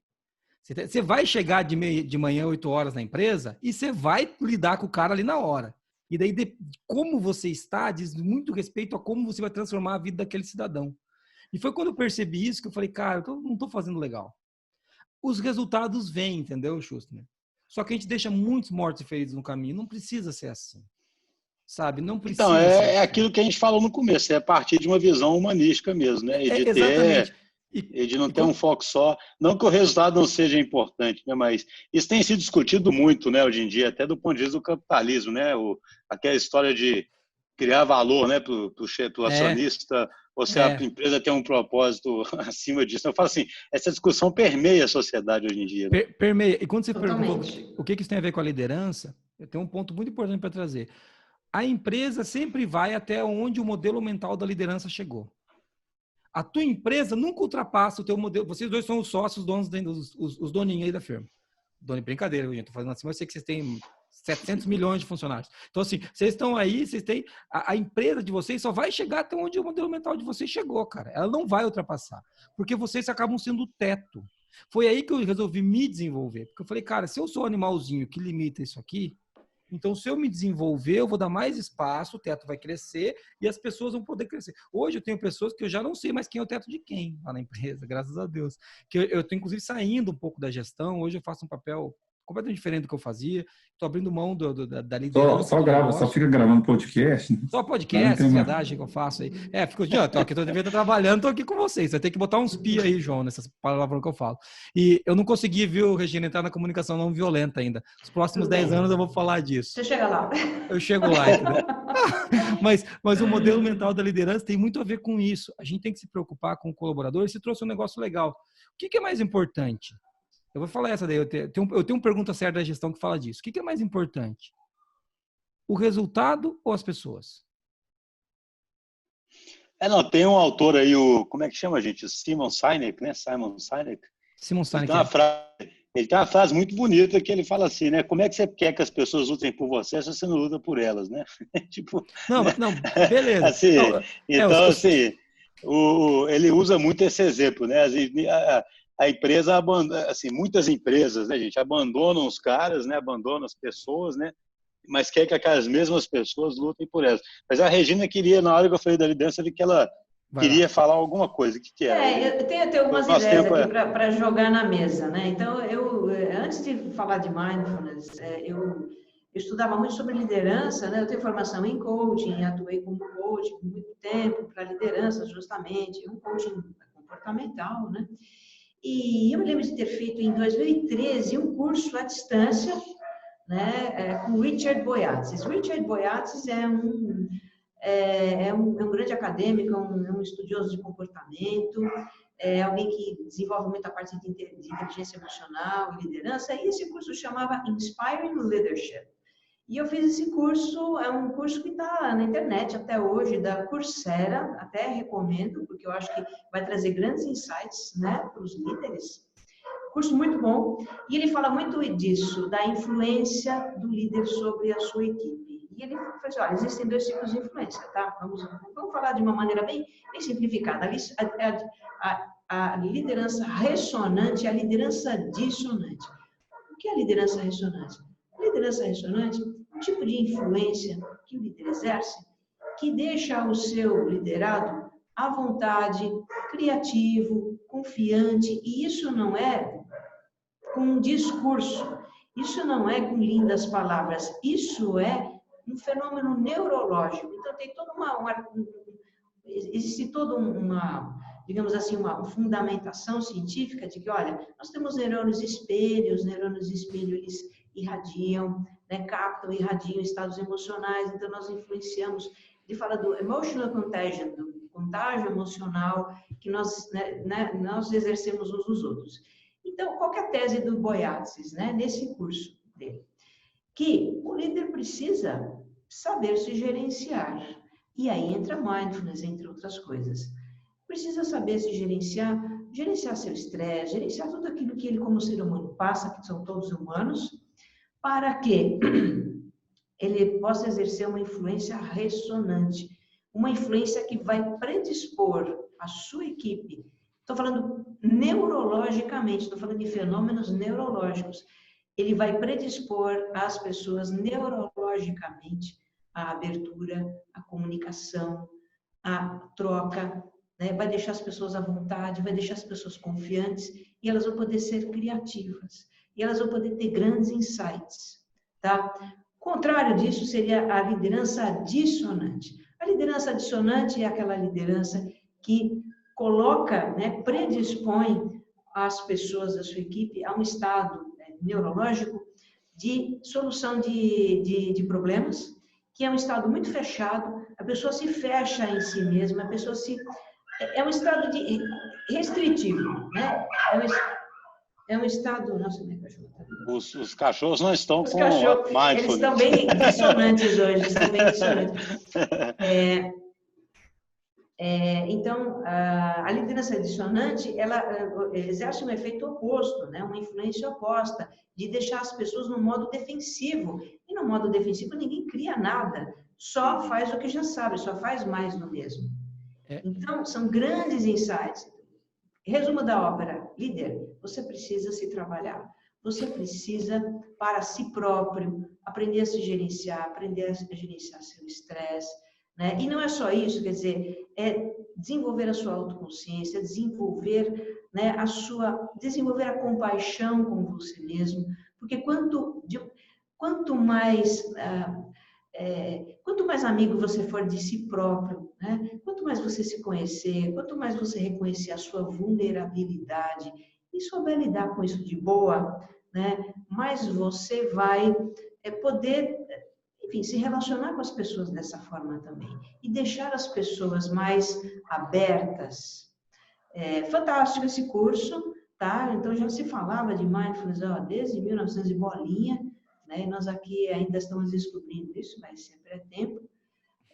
Você vai chegar de manhã, 8 horas na empresa, e você vai lidar com o cara ali na hora. E daí, como você está, diz muito respeito a como você vai transformar a vida daquele cidadão. E foi quando eu percebi isso que eu falei, cara, eu não estou fazendo legal. Os resultados vêm, entendeu, Schuster? Só que a gente deixa muitos mortos e feridos no caminho. Não precisa ser assim. Sabe? Não precisa então, ser assim. aquilo que a gente falou no começo, é a partir de uma visão humanística mesmo, né? Exatamente. E de não ter um foco só. Não que o resultado não seja importante, né? Mas isso tem sido discutido muito, né, hoje em dia, até do ponto de vista do capitalismo, né? Aquela história de criar valor, né, para o acionista, ou se a empresa tem um propósito acima disso. Eu falo assim, essa discussão permeia a sociedade hoje em dia. Né? Permeia. E quando você perguntou o que isso tem a ver com a liderança, eu tenho um ponto muito importante para trazer. A empresa sempre vai até onde o modelo mental da liderança chegou. A tua empresa nunca ultrapassa o teu modelo. Vocês dois são os sócios, os doninhos aí da firma. Dono, brincadeira, gente. Estou fazendo assim, mas eu sei que vocês têm 700 milhões de funcionários. Então, assim, vocês estão aí, vocês têm... A empresa de vocês só vai chegar até onde o modelo mental de vocês chegou, cara. Ela não vai ultrapassar. Porque vocês acabam sendo o teto. Foi aí que eu resolvi me desenvolver. Porque eu falei, cara, se eu sou o animalzinho que limita isso aqui, então, se eu me desenvolver, eu vou dar mais espaço, o teto vai crescer e as pessoas vão poder crescer. Hoje eu tenho pessoas que eu já não sei mais quem é o teto de quem lá na empresa, graças a Deus. Que eu estou, inclusive, saindo um pouco da gestão. Hoje eu faço um papel completamente diferente do que eu fazia. Estou abrindo mão da liderança. Só fica gravando podcast. Né? Só podcast, verdade, que eu faço aí. Fico de aqui, estou devendo trabalhando, estou aqui com vocês. Você tem que botar uns pi aí, João, nessas palavras que eu falo. E eu não consegui, viu, Regina, entrar na comunicação não violenta ainda. Os próximos 10 anos eu vou falar disso. Você chega lá. Eu chego lá, entendeu? Mas o modelo mental da liderança tem muito a ver com isso. A gente tem que se preocupar com o colaborador. E você trouxe um negócio legal. O que é mais importante? Eu vou falar essa daí. Eu tenho uma pergunta séria da gestão que fala disso. O que é mais importante? O resultado ou as pessoas? Tem um autor aí, como é que chama, gente? Simon Sinek, né? Simon Sinek. Ele tem uma frase muito bonita que ele fala assim, né? Como é que você quer que as pessoas lutem por você se você não luta por elas, né? Tipo, não, beleza. Assim, ele usa muito esse exemplo, né? A empresa assim, muitas empresas, né, gente, abandonam os caras, né? Abandonam as pessoas, né? Mas quer que aquelas mesmas pessoas lutem por elas. Mas a Regina queria, na hora que eu falei da liderança, que ela queria falar alguma coisa. O que era? Eu tenho algumas ideias aqui para jogar na mesa, né? Então, antes de falar de mindfulness, eu estudava muito sobre liderança, né? Eu tenho formação em coaching, atuei como coach por muito tempo para liderança, justamente, um coaching comportamental, né? E eu me lembro de ter feito em 2013 um curso à distância, né, com Richard Boyatzis. Richard Boyatzis é um grande acadêmico, é um estudioso de comportamento, é alguém que desenvolve muita parte de inteligência emocional e liderança, e esse curso chamava Inspiring Leadership. E eu fiz esse curso, é um curso que está na internet até hoje, da Coursera, até recomendo, porque eu acho que vai trazer grandes insights, né, para os líderes. Curso muito bom, e ele fala muito disso, da influência do líder sobre a sua equipe. E ele fala assim, olha, existem 2 tipos de influência, tá? Vamos falar de uma maneira bem simplificada. A liderança ressonante e a liderança dissonante. O que é a liderança ressonante? A liderança ressonante é um tipo de influência que o líder exerce que deixa o seu liderado à vontade, criativo, confiante, e isso não é com um discurso, isso não é com lindas palavras, isso é um fenômeno neurológico. Então, tem toda existe toda uma, digamos assim, uma fundamentação científica de que, olha, nós temos neurônios espelho, eles irradiam, né, captam, irradiam estados emocionais, então nós influenciamos. Ele fala do emotional contagion, do contágio emocional que nós exercemos uns nos outros. Então, qual que é a tese do Boyatzis, né, nesse curso dele? Que o líder precisa saber se gerenciar. E aí entra mindfulness, entre outras coisas. Precisa saber se gerenciar seu estresse, gerenciar tudo aquilo que ele, como ser humano, passa, que são todos humanos, para que ele possa exercer uma influência ressonante, uma influência que vai predispor a sua equipe. Estou falando neurologicamente, estou falando de fenômenos neurológicos. Ele vai predispor as pessoas neurologicamente à abertura, à comunicação, à troca, né? Vai deixar as pessoas à vontade, vai deixar as pessoas confiantes e elas vão poder ser criativas. E elas vão poder ter grandes insights, tá? O contrário disso seria a liderança dissonante. A liderança dissonante é aquela liderança que coloca, né, predispõe as pessoas da sua equipe a um estado, né, neurológico de solução de problemas, que é um estado muito fechado, a pessoa se fecha em si mesma, a pessoa é um estado restritivo, né? É um estado... Nossa, meu cachorro tá... Os cachorros não estão com mindfulness. Eles estão bem dissonantes hoje, estão bem dissonantes. Então, a liderança dissonante, ela exerce um efeito oposto, né? Uma influência oposta, de deixar as pessoas no modo defensivo. E no modo defensivo ninguém cria nada, só faz o que já sabe, só faz mais do mesmo. Então, são grandes insights. Resumo da ópera, líder, você precisa se trabalhar. Você precisa, para si próprio, aprender a se gerenciar, aprender a gerenciar seu estresse, né? E não é só isso, quer dizer, é desenvolver a sua autoconsciência, desenvolver, né, desenvolver a compaixão com você mesmo, porque quanto mais amigo você for de si próprio, né, quanto mais você se conhecer, quanto mais você reconhecer a sua vulnerabilidade e souber lidar com isso de boa, né, mais você vai poder, enfim, se relacionar com as pessoas dessa forma também e deixar as pessoas mais abertas. Fantástico esse curso, tá? Então já se falava de mindfulness desde 1900 e bolinha, né? E nós aqui ainda estamos descobrindo isso, mas sempre é tempo.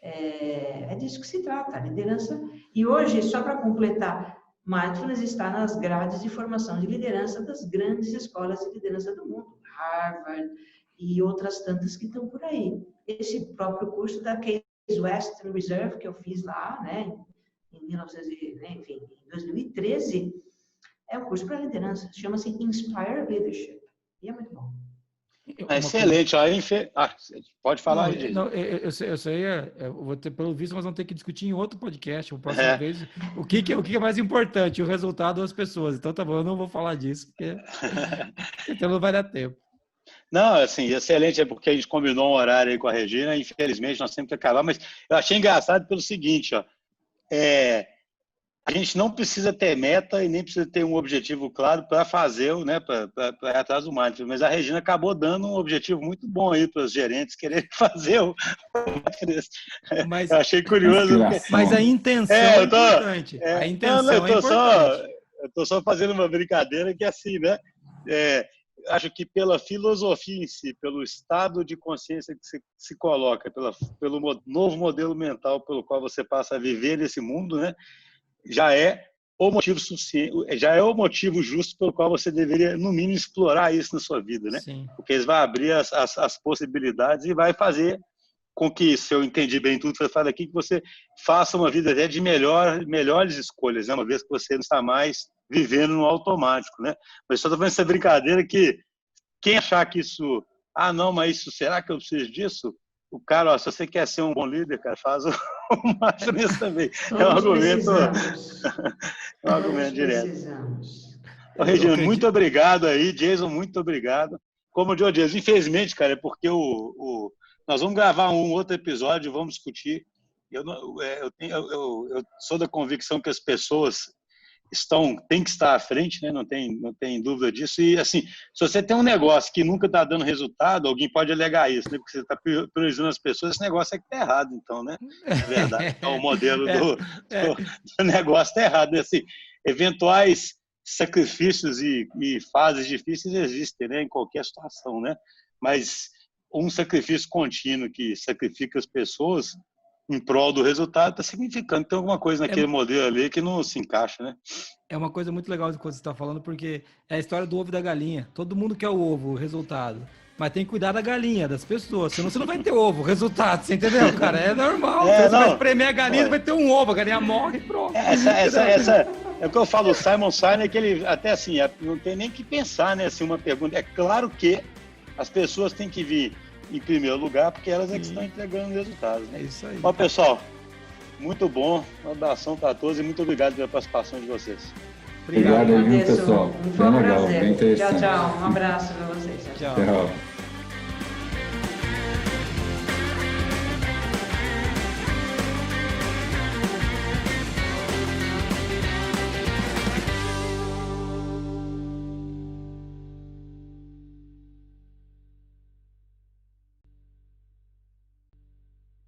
É disso que se trata, a liderança. E hoje, só para completar, mindfulness está nas grades de formação de liderança das grandes escolas de liderança do mundo, Harvard e outras tantas que estão por aí. Esse próprio curso da Case Western Reserve, que eu fiz lá, né, em 2013, é um curso para liderança, chama-se Inspire Leadership, e é muito bom. Excelente. Pode falar, Regis. Não, eu vou ter, pelo visto, nós vamos ter que discutir em outro podcast, a próxima vez, o que é mais importante, o resultado das pessoas. Então, tá bom, eu não vou falar disso, porque então não vai dar tempo. Não, assim, excelente, é porque a gente combinou um horário aí com a Regina, infelizmente nós temos que acabar, mas eu achei engraçado pelo seguinte, a gente não precisa ter meta e nem precisa ter um objetivo claro para fazer, né, para ir atrás do mindfulness. Mas a Regina acabou dando um objetivo muito bom aí para os gerentes quererem fazer o mindfulness. Mas, eu achei curioso. Mas a intenção é importante. A intenção é importante. Eu estou só fazendo uma brincadeira que assim, né? Acho que pela filosofia em si, pelo estado de consciência que se coloca, pelo novo modelo mental pelo qual você passa a viver nesse mundo, né? Já é o motivo suficiente, já é o motivo justo pelo qual você deveria, no mínimo, explorar isso na sua vida, né? Sim. Porque isso vai abrir as possibilidades e vai fazer com que, se eu entendi bem tudo que você fala aqui, que você faça uma vida até de melhores escolhas, né? Uma vez que você não está mais vivendo no automático, né? Mas só estou fazendo essa brincadeira que quem achar que isso, não, mas isso, será que eu preciso disso? O cara, ó, se você quer ser um bom líder, cara, faz o mindfulness também. É um argumento direto. Regina, muito obrigado aí. Jason, muito obrigado. Como o Jason, infelizmente, cara, é porque nós vamos gravar um outro episódio, vamos discutir. Eu sou da convicção que as pessoas têm que estar à frente, né? Não tem dúvida disso. E, assim, se você tem um negócio que nunca está dando resultado, alguém pode alegar isso, né? Porque você está priorizando as pessoas, esse negócio é que está errado, então, né? É verdade. Então, o modelo do negócio está errado, né? Assim, eventuais sacrifícios e fases difíceis existem, né? Em qualquer situação, né? Mas um sacrifício contínuo que sacrifica as pessoas em prol do resultado está significando que tem alguma coisa naquele modelo ali que não se encaixa, né? É uma coisa muito legal do que você está falando, porque é a história do ovo e da galinha. Todo mundo quer o ovo, o resultado. Mas tem que cuidar da galinha, das pessoas. Senão você não vai ter ovo, resultado. Você entendeu, cara? É normal. Você vai espremer a galinha, vai ter um ovo. A galinha morre e pronto. É o que eu falo, o Simon Sinek, ele até assim, não tem nem que pensar, né? Assim, uma pergunta. É claro que as pessoas têm que vir em primeiro lugar, porque elas é que estão entregando resultados. Né? É isso aí. Bom, pessoal, muito bom. Um abração para todos e muito obrigado pela participação de vocês. Obrigado aí, pessoal. Foi um legal, prazer. bem interessante. Tchau. Um abraço para vocês. Tchau. Tchau.